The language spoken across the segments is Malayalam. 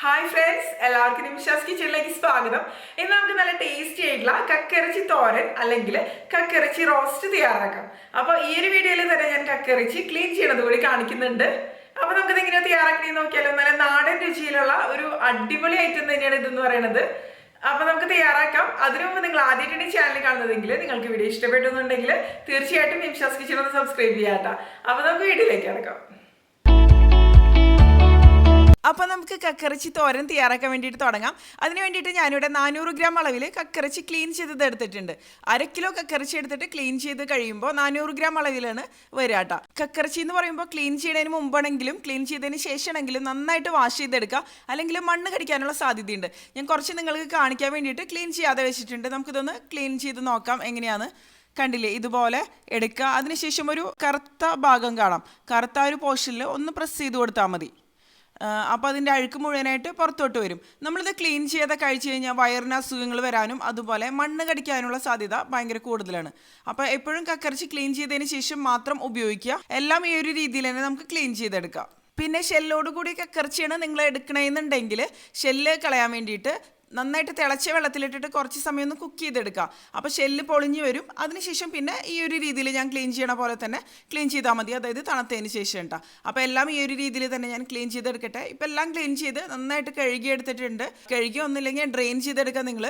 ഹായ് ഫ്രണ്ട്സ്, എല്ലാവർക്കും നിമിഷാസ് കിച്ചണിലേക്ക് സ്വാഗതം. ഇന്ന് നമുക്ക് നല്ല ടേസ്റ്റി ആയിട്ടുള്ള കക്കിറച്ചി തോരൻ അല്ലെങ്കിൽ കക്കിറച്ചി റോസ്റ്റ് തയ്യാറാക്കാം. അപ്പോൾ ഈ ഒരു വീഡിയോയിൽ തന്നെ ഞാൻ കക്കിറച്ചി ക്ലീൻ ചെയ്യണത് കൂടി കാണിക്കുന്നുണ്ട്. അപ്പോൾ നമുക്കിത് എങ്ങനെയാണ് തയ്യാറാക്കണമെന്ന് നോക്കിയാലോ. നല്ല നാടൻ രുചിയിലുള്ള ഒരു അടിപൊളി ഐറ്റം തന്നെയാണ് ഇതെന്ന് പറയുന്നത്. അപ്പോൾ നമുക്ക് തയ്യാറാക്കാം. അതിനു മുമ്പ് നിങ്ങൾ ആദ്യമായിട്ടാണ് ഈ ചാനൽ കാണുന്നതെങ്കിൽ നിങ്ങൾക്ക് വീഡിയോ ഇഷ്ടപ്പെട്ടുന്നുണ്ടെങ്കിൽ തീർച്ചയായിട്ടും നിമിഷാസ് കിച്ചൺ ഒന്ന് സബ്സ്ക്രൈബ് ചെയ്യാട്ടോ. അപ്പോൾ നമുക്ക് വീഡിയോയിലേക്ക് കിടക്കാം. അപ്പോൾ നമുക്ക് കക്കിറച്ചി തോരൻ തയ്യാറാക്കാൻ വേണ്ടിയിട്ട് തുടങ്ങാം. അതിന് വേണ്ടിയിട്ട് ഞാനിവിടെ 400 ഗ്രാം അളവിൽ കക്കിറച്ചി ക്ലീൻ ചെയ്തത് എടുത്തിട്ടുണ്ട്. 1/2 കിലോ കക്കിറച്ചി എടുത്തിട്ട് ക്ലീൻ ചെയ്ത് കഴിയുമ്പോൾ 400 ഗ്രാം അളവിലാണ് വരിക കേട്ടോ. കക്കിറച്ചി എന്ന് പറയുമ്പോൾ ക്ലീൻ ചെയ്യുന്നതിന് മുമ്പാണെങ്കിലും ക്ലീൻ ചെയ്തതിന് ശേഷമാണെങ്കിലും നന്നായിട്ട് വാഷ് ചെയ്തെടുക്കുക, അല്ലെങ്കിൽ മണ്ണ് കടിക്കാനുള്ള സാധ്യതയുണ്ട്. ഞാൻ കുറച്ച് നിങ്ങൾക്ക് കാണിക്കാൻ വേണ്ടിയിട്ട് ക്ലീൻ ചെയ്യാതെ വെച്ചിട്ടുണ്ട്. നമുക്കിതൊന്ന് ക്ലീൻ ചെയ്ത് നോക്കാം എങ്ങനെയാണ്. കണ്ടില്ലേ, ഇതുപോലെ എടുക്കുക. അതിനുശേഷം ഒരു കറുത്ത ഭാഗം കാണാം. കറുത്ത ഒരു പോർഷനിൽ ഒന്ന് പ്രസ് ചെയ്ത് കൊടുത്താൽ മതി. അപ്പോൾ അതിൻ്റെ അഴുക്ക് മുഴുവനായിട്ട് പുറത്തോട്ട് വരും. നമ്മളിത് ക്ലീൻ ചെയ്ത് കഴിച്ചു കഴിഞ്ഞാൽ വയറിന് അസുഖങ്ങൾ വരാനും അതുപോലെ മണ്ണ് കടിക്കാനുള്ള സാധ്യത ഭയങ്കര കൂടുതലാണ്. അപ്പോൾ എപ്പോഴും കക്കിറച്ചി ക്ലീൻ ചെയ്തതിന് ശേഷം മാത്രം ഉപയോഗിക്കുക. എല്ലാം ഈ ഒരു രീതിയിൽ തന്നെ നമുക്ക് ക്ലീൻ ചെയ്തെടുക്കാം. പിന്നെ ഷെല്ലോട് കൂടി കക്കിറച്ചിയാണ് നിങ്ങൾ എടുക്കണമെന്നുണ്ടെങ്കിൽ ഷെല്ല് കളയാൻ വേണ്ടിയിട്ട് നന്നായിട്ട് തിളച്ച വെള്ളത്തിലിട്ടിട്ട് കുറച്ച് സമയം ഒന്ന് കുക്ക് ചെയ്തെടുക്കുക. അപ്പോൾ ഷെല്ല് പൊളിഞ്ഞ് വരും. അതിനുശേഷം പിന്നെ ഈ ഒരു രീതിയിൽ ഞാൻ ക്ലീൻ ചെയ്യണ പോലെ തന്നെ ക്ലീൻ ചെയ്താൽ മതി, അതായത് തണുത്തതിന് ശേഷം കേട്ടോ. അപ്പോൾ എല്ലാം ഈ ഒരു രീതിയിൽ തന്നെ ഞാൻ ക്ലീൻ ചെയ്തെടുക്കട്ടെ. ഇപ്പോൾ എല്ലാം ക്ലീൻ ചെയ്ത് നന്നായിട്ട് കഴുകി എടുത്തിട്ടുണ്ട്. കഴുകി ഒന്നില്ലെങ്കിൽ ഡ്രെയിൻ ചെയ്തെടുക്കുക നിങ്ങൾ.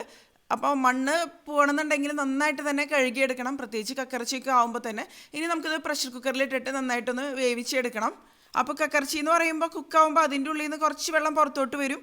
അപ്പോൾ മണ്ണ് പോകണമെന്നുണ്ടെങ്കിൽ നന്നായിട്ട് തന്നെ കഴുകിയെടുക്കണം, പ്രത്യേകിച്ച് കക്കിറച്ചിയൊക്കെ ആകുമ്പോൾ തന്നെ. ഇനി നമുക്കിത് പ്രഷർ കുക്കറിലിട്ടിട്ട് നന്നായിട്ടൊന്ന് വേവിച്ചെടുക്കണം. അപ്പോൾ കക്കിറച്ചി എന്ന് പറയുമ്പോൾ കുക്കാവുമ്പോൾ അതിൻ്റെ ഉള്ളിൽ നിന്ന് കുറച്ച് വെള്ളം പുറത്തോട്ട് വരും.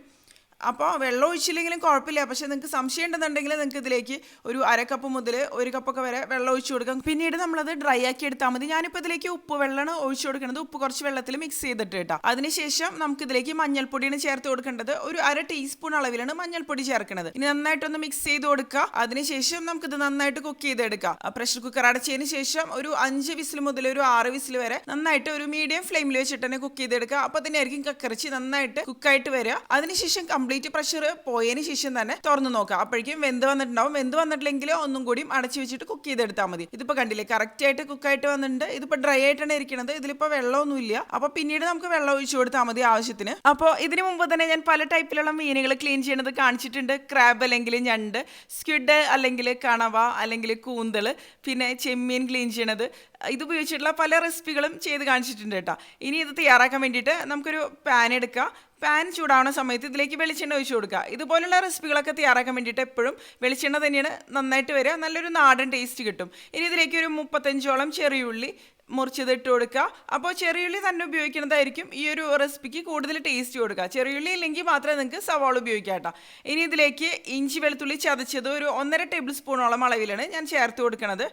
അപ്പോൾ വെള്ളം ഒഴിച്ചില്ലെങ്കിലും കുഴപ്പമില്ല. പക്ഷേ നിങ്ങൾക്ക് സംശയം ഉണ്ടെന്നുണ്ടെങ്കിൽ നിങ്ങൾക്ക് ഇതിലേക്ക് ഒരു 1/2 കപ്പ് മുതൽ 1 കപ്പൊക്കെ വരെ വെള്ളം ഒഴിച്ചു കൊടുക്കാം. പിന്നീട് നമ്മളത് ഡ്രൈ ആക്കി എടുത്താൽ മതി. ഞാനിപ്പോൾ ഇതിലേക്ക് ഉപ്പ് വെള്ളമാണ് ഒഴിച്ചു കൊടുക്കുന്നത്. ഉപ്പ് കുറച്ച് വെള്ളത്തിൽ മിക്സ് ചെയ്തിട്ട് കേട്ടോ. അതിനുശേഷം നമുക്കിതിലേക്ക് മഞ്ഞൾപ്പൊടിയാണ് ചേർത്ത് കൊടുക്കേണ്ടത്. ഒരു 1/2 ടീസ്പൂൺ അളവിലാണ് മഞ്ഞൾപ്പൊടി ചേർക്കുന്നത്. ഇനി നന്നായിട്ടൊന്ന് മിക്സ് ചെയ്ത് കൊടുക്കുക. അതിനുശേഷം നമുക്കിത് നന്നായിട്ട് കുക്ക് ചെയ്തെടുക്കാം. പ്രഷർ കുക്കർ അടച്ചതിന് ശേഷം ഒരു 5 വിസിൽ മുതൽ ഒരു 6 വിസിൽ വരെ നന്നായിട്ട് ഒരു മീഡിയം ഫ്ലെയിമിൽ വെച്ചിട്ട് തന്നെ കുക്ക് ചെയ്തെടുക്കുക. അപ്പോൾ തന്നെയായിരിക്കും കക്കിറച്ചി നന്നായിട്ട് കുക്കായിട്ട് വരിക. അതിനുശേഷം കംപ്ലീറ്റ് പ്രഷർ പോയതിന് ശേഷം തന്നെ തുറന്ന് നോക്കുക. അപ്പോഴേക്കും വെന്ത് വന്നിട്ടുണ്ടാവും. വെന്ത് വന്നിട്ടില്ലെങ്കിൽ ഒന്നും കൂടി അടച്ചു വെച്ചിട്ട് കുക്ക് ചെയ്തെടുത്താൽ മതി. ഇതിപ്പോൾ കണ്ടില്ലേ, കറക്റ്റ് ആയിട്ട് കുക്കായിട്ട് വന്നിട്ടുണ്ട്. ഇതിപ്പോൾ ഡ്രൈ ആയിട്ടാണ് ഇരിക്കുന്നത്. ഇതിലിപ്പോൾ വെള്ളമൊന്നുമില്ല. അപ്പോൾ പിന്നീട് നമുക്ക് വെള്ളം ഒഴിച്ചു കൊടുത്താൽ മതി ആവശ്യത്തിന്. അപ്പോൾ ഇതിന് മുമ്പ് തന്നെ ഞാൻ പല ടൈപ്പിലുള്ള മീനുകൾ ക്ലീൻ ചെയ്യുന്നത് കാണിച്ചിട്ടുണ്ട്. ക്രാബ് അല്ലെങ്കിൽ ഞണ്ട്, സ്ക്വിഡ് അല്ലെങ്കിൽ കണവ അല്ലെങ്കിൽ കൂന്തൽ, പിന്നെ ചെമ്മീൻ ക്ലീൻ ചെയ്യണത്, ഇതുപയോഗിച്ചിട്ടുള്ള പല റെസിപ്പികളും ചെയ്ത് കാണിച്ചിട്ടുണ്ട് കേട്ടോ. ഇനി ഇത് തയ്യാറാക്കാൻ വേണ്ടിയിട്ട് നമുക്കൊരു പാൻ എടുക്കാം. പാൻ ചൂടാവുന്ന സമയത്ത് ഇതിലേക്ക് വെളിച്ചെണ്ണ ഒഴിച്ചു കൊടുക്കുക. ഇതുപോലുള്ള റെസിപ്പികളൊക്കെ തയ്യാറാക്കാൻ വേണ്ടിയിട്ട് എപ്പോഴും വെളിച്ചെണ്ണ തന്നെയാണ് നന്നായിട്ട് വരിക. നല്ലൊരു നാടൻ ടേസ്റ്റ് കിട്ടും. ഇനി ഇതിലേക്ക് ഒരു 35ഓളം ചെറിയുള്ളി മുറിച്ചത് ഇട്ട് കൊടുക്കുക. അപ്പോൾ ചെറിയുള്ളി തന്നെ ഉപയോഗിക്കുന്നതായിരിക്കും ഈ ഒരു റെസിപ്പിക്ക് കൂടുതൽ ടേസ്റ്റ് കൊടുക്കുക. ചെറിയുള്ളി ഇല്ലെങ്കിൽ മാത്രമേ നിങ്ങൾക്ക് സവാള ഉപയോഗിക്കാം കേട്ടോ. ഇനി ഇതിലേക്ക് ഇഞ്ചി വെളുത്തുള്ളി ചതച്ചത് ഒരു 1.5 ടേബിൾ സ്പൂണോളം അളവിലാണ് ഞാൻ ചേർത്ത് കൊടുക്കുന്നത്.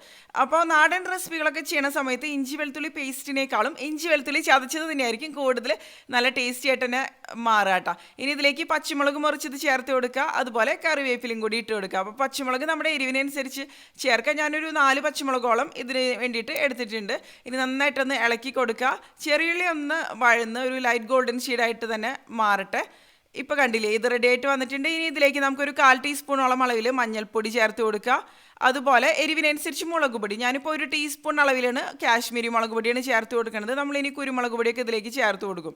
അപ്പോൾ നാടൻ റെസിപ്പികളൊക്കെ ചെയ്യണ സമയത്ത് ഇഞ്ചി വെളുത്തുള്ളി പേസ്റ്റിനേക്കാളും ഇഞ്ചി വെളുത്തുള്ളി ചതച്ചത് തന്നെയായിരിക്കും കൂടുതൽ നല്ല ടേസ്റ്റി ആയിട്ട് തന്നെ മാറുക കേട്ടോ. ഇനി ഇതിലേക്ക് പച്ചമുളക് മുറിച്ചത് ചേർത്ത് കൊടുക്കുക. അതുപോലെ കറിവേപ്പിലും കൂടി ഇട്ട് കൊടുക്കുക. അപ്പോൾ പച്ചമുളക് നമ്മുടെ എരിവിനനുസരിച്ച് ചേർക്കുക. ഞാനൊരു 4 പച്ചമുളകോളം ഇതിന് വേണ്ടിയിട്ട് എടുത്തിട്ടുണ്ട്. ഇനി നന്നായിട്ടൊന്ന് ഇളക്കി കൊടുക്കുക. ചെറിയുള്ളി ഒന്ന് വഴന്ന് ഒരു ലൈറ്റ് ഗോൾഡൻ ഷെയ്ഡായിട്ട് തന്നെ മാറട്ടെ. ഇപ്പോൾ കണ്ടില്ലേ, ഇത് റെഡി ആയിട്ട് വന്നിട്ടുണ്ട്. ഇനി ഇതിലേക്ക് നമുക്കൊരു 1/4 ടീസ്പൂണോളം അളവിൽ മഞ്ഞൾപ്പൊടി ചേർത്ത് കൊടുക്കുക. അതുപോലെ എരിവിനനുസരിച്ച് മുളക് പൊടി, ഞാനിപ്പോൾ ഒരു ടീസ്പൂൺ അളവിലാണ് കാശ്മീരി മുളക് പൊടിയാണ് ചേർത്ത് കൊടുക്കുന്നത്. നമ്മളിനി കുരുമുളക് പൊടിയൊക്കെ ഇതിലേക്ക് ചേർത്ത് കൊടുക്കും.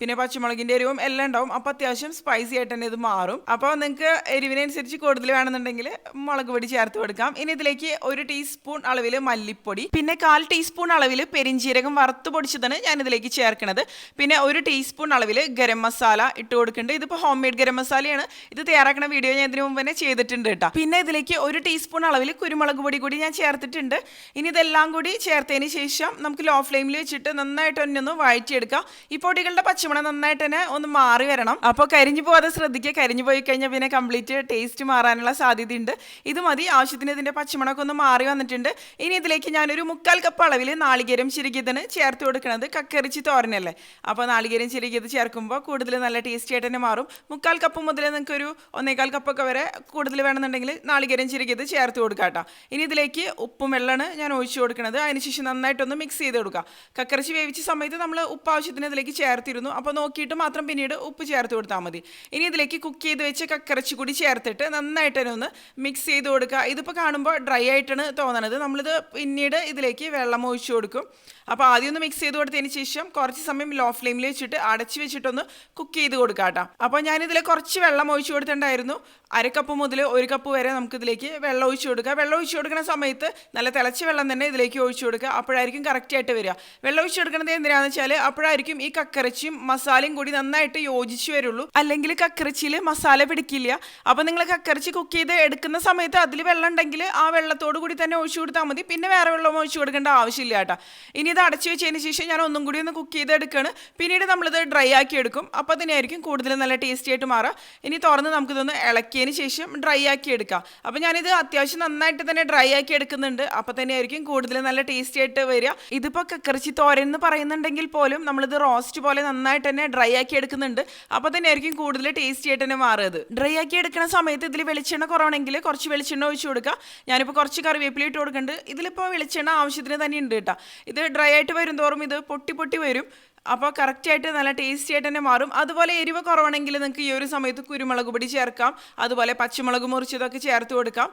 പിന്നെ പച്ചമുളകിൻ്റെ എരിവും എല്ലാം ഉണ്ടാവും. അപ്പോൾ അത്യാവശ്യം സ്പൈസി ആയിട്ട് തന്നെ ഇത് മാറും. അപ്പോൾ നിങ്ങൾക്ക് എരിവിനനുസരിച്ച് കൂടുതൽ വേണമെന്നുണ്ടെങ്കിൽ മുളക് പൊടി ചേർത്ത് കൊടുക്കാം. ഇനി ഇതിലേക്ക് 1 ടീസ്പൂൺ അളവിൽ മല്ലിപ്പൊടി, പിന്നെ 1/4 ടീസ്പൂൺ അളവിൽ പെരിഞ്ചീരകം വറുത്ത് പൊടിച്ചതാണ് ഞാൻ ഇതിലേക്ക് ചേർക്കുന്നത്. പിന്നെ 1 ടീസ്പൂൺ അളവിൽ ഗരം മസാല ഇട്ട് കൊടുക്കുന്നുണ്ട്. ഇതിപ്പോൾ ഹോം മെയ്ഡ് ഗരം മസാലയാണ്. ഇത് തയ്യാറാക്കുന്ന വീഡിയോ ഞാൻ ഇതിനു മുമ്പ് തന്നെ ചെയ്തിട്ടുണ്ട് കേട്ടോ. പിന്നെ ഇതിലേക്ക് 1 ടീസ്പൂൺ അളവിൽ കുരുമുളക് പൊടി കൂടി ഞാൻ ചേർത്തിട്ടുണ്ട്. ഇനി ഇതെല്ലാം കൂടി ചേർത്തതിന് ശേഷം നമുക്ക് ലോ ഫ്ലെയിമിൽ വെച്ചിട്ട് നന്നായിട്ട് ഒന്ന് വഴറ്റിയെടുക്കാം. ഈ പൊടികളുടെ പച്ചമണം നന്നായിട്ട് തന്നെ ഒന്ന് മാറി വരണം. അപ്പോൾ കരിഞ്ഞു പോകാതെ ശ്രദ്ധിക്കുക. കരിഞ്ഞു പോയി കഴിഞ്ഞാൽ പിന്നെ കംപ്ലീറ്റ് ടേസ്റ്റ് മാറാനുള്ള സാധ്യതയുണ്ട്. ഇത് മതി. ആവശ്യത്തിന് ഇതിൻ്റെ പച്ചമണമൊക്കെ ഒന്ന് മാറി വന്നിട്ടുണ്ട്. ഇനി ഇതിലേക്ക് ഞാനൊരു 1/4 കപ്പ് അളവിൽ നാളികേരം ചിരകിയതാണ് ചേർത്ത് കൊടുക്കുന്നത്. കക്കിറച്ചി തോരനല്ലേ, അപ്പോൾ നാളികേരം ചിരകിയത് ചേർക്കുമ്പോൾ കൂടുതൽ നല്ല ടേസ്റ്റി ആയിട്ട് തന്നെ മാറും. 1/4 കപ്പ് മുതൽ നിങ്ങൾക്ക് ഒരു 1.25 കപ്പൊക്കെ വരെ കൂടുതൽ വേണമെന്നുണ്ടെങ്കിൽ നാളികേരം ചിരകിയത് ചേർത്ത് കൊടുക്കാം കേട്ടോ. ഇനി ഇതിലേക്ക് ഉപ്പും വെള്ളമാണ് ഞാൻ ഒഴിച്ചു കൊടുക്കുന്നത്. അതിനുശേഷം നന്നായിട്ടൊന്ന് മിക്സ് ചെയ്ത് കൊടുക്കുക. കക്കിറച്ചി വേവിച്ച സമയത്ത് നമ്മൾ ഉപ്പ് ആവശ്യത്തിന് ഇതിലേക്ക് ചേർത്തിരുന്നു. അപ്പോൾ നോക്കിയിട്ട് മാത്രം പിന്നീട് ഉപ്പ് ചേർത്ത് കൊടുത്താൽ മതി. ഇനി ഇതിലേക്ക് കുക്ക് ചെയ്ത് വെച്ച് കക്കറച്ചി കൂടി ചേർത്തിട്ട് നന്നായിട്ട് തന്നെ ഒന്ന് മിക്സ് ചെയ്ത് കൊടുക്കുക. ഇതിപ്പോൾ കാണുമ്പോൾ ഡ്രൈ ആയിട്ടാണ് തോന്നണത്. നമ്മളിത് പിന്നീട് ഇതിലേക്ക് വെള്ളം ഒഴിച്ചു കൊടുക്കും. അപ്പോൾ ആദ്യം ഒന്ന് മിക്സ് ചെയ്ത് കൊടുത്തതിന് ശേഷം കുറച്ച് സമയം ലോ ഫ്ലെയിമിൽ വെച്ചിട്ട് അടച്ച് വെച്ചിട്ടൊന്ന് കുക്ക് ചെയ്ത് കൊടുക്കാം കേട്ടോ. അപ്പോൾ ഞാനിതിൽ കുറച്ച് വെള്ളം ഒഴിച്ചു കൊടുത്തിട്ടുണ്ടായിരുന്നു. 1/2 കപ്പ് മുതൽ 1 കപ്പ് വരെ നമുക്കിതിലേക്ക് വെള്ളം ഒഴിച്ചു കൊടുക്കുക. വെള്ളം ഒഴിച്ചു കൊടുക്കുന്ന സമയത്ത് നല്ല തിളച്ച വെള്ളം തന്നെ ഇതിലേക്ക് ഒഴിച്ചു കൊടുക്കുക. അപ്പോഴായിരിക്കും കറക്റ്റായിട്ട് വരിക. വെള്ളം ഒഴിച്ചു കൊടുക്കുന്നത് എന്തിനാണെന്ന് വെച്ചാൽ അപ്പോഴായിരിക്കും ഈ കക്കറച്ചിയും മസാലയും കൂടി നന്നായിട്ട് യോജിച്ച് വരുള്ളൂ. അല്ലെങ്കിൽ കക്കറച്ചിയിൽ മസാല പിടിക്കില്ല. അപ്പോൾ നിങ്ങൾ കക്കറച്ചി കുക്ക് ചെയ്ത് എടുക്കുന്ന സമയത്ത് അതിൽ വെള്ളം ഉണ്ടെങ്കിൽ ആ വെള്ളത്തോട് കൂടി തന്നെ ഒഴിച്ചു കൊടുത്താൽ മതി. പിന്നെ വേറെ വെള്ളം ഒഴിച്ചു കൊടുക്കേണ്ട ആവശ്യമില്ല കേട്ടോ. ഇനി ഇത് അടച്ചു വെച്ചതിന് ശേഷം ഞാൻ ഒന്നും കൂടി ഒന്ന് കുക്ക് ചെയ്ത് എടുക്കുകയാണ്. പിന്നീട് നമ്മളിത് ഡ്രൈ ആക്കി എടുക്കും. അപ്പോൾ അതിനായിരിക്കും കൂടുതൽ നല്ല ടേസ്റ്റി ആയിട്ട് മാറുക. ഇനി തുറന്ന് നമുക്കിതൊന്ന് ഇളക്കിയതിന് ശേഷം ഡ്രൈ ആക്കി എടുക്കാം. അപ്പോൾ ഞാനിത് അത്യാവശ്യം നന്നായിട്ട് തന്നെ ഡ്രൈ ആക്കി എടുക്കുന്നുണ്ട്. അപ്പോൾ തന്നെ ആയിരിക്കും കൂടുതൽ നല്ല ടേസ്റ്റി ആയിട്ട് വരിക. ഇതിപ്പോൾ കക്കറച്ചി തോരൻ എന്ന് പറയുന്നുണ്ടെങ്കിൽ പോലും നമ്മളിത് റോസ്റ്റ് പോലെ നന്നായിട്ട് തന്നെ ഡ്രൈ ആക്കി എടുക്കുന്നുണ്ട്. അപ്പോൾ തന്നെ ആയിരിക്കും കൂടുതൽ ടേസ്റ്റി ആയിട്ട് തന്നെ മാറുന്നത്. ഡ്രൈ ആക്കി എടുക്കുന്ന സമയത്ത് ഇതിൽ വെളിച്ചെണ്ണ കുറവാണെങ്കിൽ കുറച്ച് വെളിച്ചെണ്ണ ഒഴിച്ചു കൊടുക്കുക. ഞാനിപ്പോൾ കുറച്ച് കറിവേപ്പില ഇട്ട് കൊടുക്കുന്നുണ്ട്. ഇതിലിപ്പോൾ വെളിച്ചെണ്ണ ആവശ്യത്തിന് തന്നെ ഉണ്ട് കേട്ടോ. ഇത് ഡ്രൈ ആയിട്ട് വരും തോറും ഇത് പൊട്ടി പൊട്ടി വരും. അപ്പോൾ കറക്റ്റായിട്ട് നല്ല ടേസ്റ്റി ആയിട്ട് തന്നെ മാറും. അതുപോലെ എരിവ് കുറവാണെങ്കിൽ നിങ്ങൾക്ക് ഈ ഒരു സമയത്ത് കുരുമുളക് പൊടി ചേർക്കാം. അതുപോലെ പച്ചമുളക് മുറിച്ചതൊക്കെ ചേർത്ത് കൊടുക്കാം.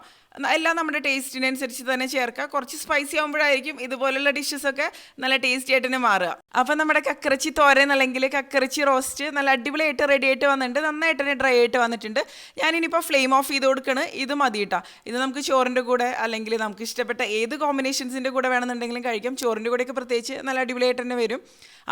എല്ലാം നമ്മുടെ ടേസ്റ്റിനനുസരിച്ച് തന്നെ ചേർക്കാം. കുറച്ച് സ്പൈസി ആകുമ്പോഴായിരിക്കും ഇതുപോലുള്ള ഡിഷസൊക്കെ നല്ല ടേസ്റ്റി ആയിട്ട് തന്നെ മാറുക. അപ്പോൾ നമ്മുടെ കക്കറച്ചി തോരൻ അല്ലെങ്കിൽ കക്കറച്ചി റോസ്റ്റ് നല്ല അടിപൊളിയായിട്ട് റെഡി ആയിട്ട് വന്നിട്ടുണ്ട്. നന്നായിട്ട് തന്നെ ഡ്രൈ ആയിട്ട് വന്നിട്ടുണ്ട്. ഞാനിനിപ്പോൾ ഫ്ലെയിം ഓഫ് ചെയ്ത് കൊടുക്കണം. ഇത് മതി കേട്ടോ. ഇത് നമുക്ക് ചോറിൻ്റെ കൂടെ അല്ലെങ്കിൽ നമുക്ക് ഇഷ്ടപ്പെട്ട ഏത് കോമ്പിനേഷൻസിൻ്റെ കൂടെ വേണമെന്നുണ്ടെങ്കിലും കഴിക്കാം. ചോറിൻ്റെ കൂടെയൊക്കെ പ്രത്യേകിച്ച് നല്ല അടിപൊളിയായിട്ട് തന്നെ വരും.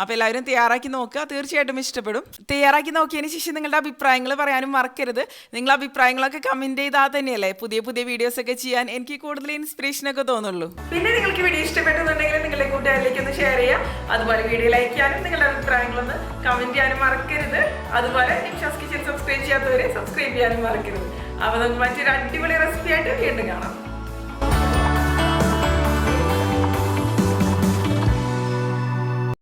അപ്പോൾ എല്ലാവരും തയ്യാറാക്കി നോക്കുക. തീർച്ചയായിട്ടും ഇഷ്ടപ്പെടും. തയ്യാറാക്കി നോക്കിയതിന് ശേഷം നിങ്ങളുടെ അഭിപ്രായങ്ങൾ പറയാനും മറക്കരുത്. നിങ്ങളുടെ അഭിപ്രായങ്ങളൊക്കെ കമൻറ്റ് ചെയ്താൽ തന്നെയല്ലേ പുതിയ പുതിയ വീഡിയോസ് ഒക്കെ ചെയ്യാൻ എനിക്ക് കൂടുതൽ ഇൻസ്പിറേഷനൊക്കെ തോന്നുള്ളൂ. പിന്നെ നിങ്ങൾക്ക് വീഡിയോ ഇഷ്ടപ്പെട്ടെന്നുണ്ടെങ്കിൽ നിങ്ങളുടെ കൂട്ടുകാരിലേക്ക് ഒന്ന് ഷെയർ ചെയ്യുക. അതുപോലെ വീഡിയോ ലൈക്ക് ചെയ്യാനും നിങ്ങളുടെ അഭിപ്രായങ്ങളൊന്ന് കമൻറ്റ് ചെയ്യാനും മറക്കരുത്. അതുപോലെ നിംഷാസ് കിച്ചൻ സബ്സ്ക്രൈബ് ചെയ്യാത്തവരെ സബ്സ്ക്രൈബ് ചെയ്യാനും മറക്കരുത്. അപ്പോൾ നമുക്ക് മറ്റൊരു അടിപൊളി റെസിപ്പി ആയിട്ട് വീണ്ടും കാണാം.